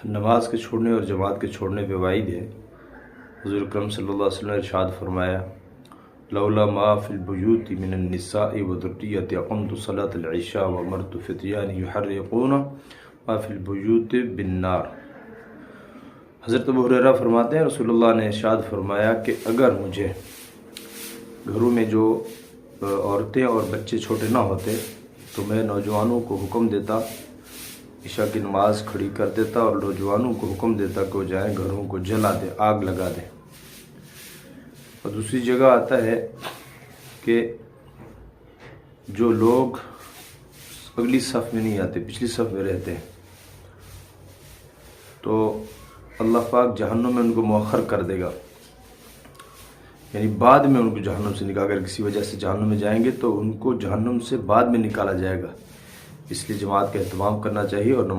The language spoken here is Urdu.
نماز کے چھوڑنے اور جماعت کے چھوڑنے پہ وعید ہے۔ حضور اکرم صلی اللہ علیہ وسلم نے ارشاد فرمایا، لولا ما فی البیوت من النساء وذریۃ اقمت صلاۃ العشاء وامرت فتیان یحرقون ما فی البیوت بالنار۔ حضرت ابو ہریرہ فرماتے ہیں رسول اللہ نے ارشاد فرمایا کہ اگر مجھے گھروں میں جو عورتیں اور بچے چھوٹے نہ ہوتے تو میں نوجوانوں کو حکم دیتا، عشاء کی نماز کھڑی کر دیتا اور نوجوانوں کو حکم دیتا کہ وہ جائیں گھروں کو جلا دیں، آگ لگا دیں۔ اور دوسری جگہ آتا ہے کہ جو لوگ اگلی صف میں نہیں آتے، پچھلی صف میں رہتے ہیں، تو اللہ پاک جہنم میں ان کو مؤخر کر دے گا، یعنی بعد میں ان کو جہنم سے نکالا، اگر کسی وجہ سے جہنم میں جائیں گے تو ان کو جہنم سے بعد میں نکالا جائے گا۔ اس لیے جماعت کا اہتمام کرنا چاہیے اور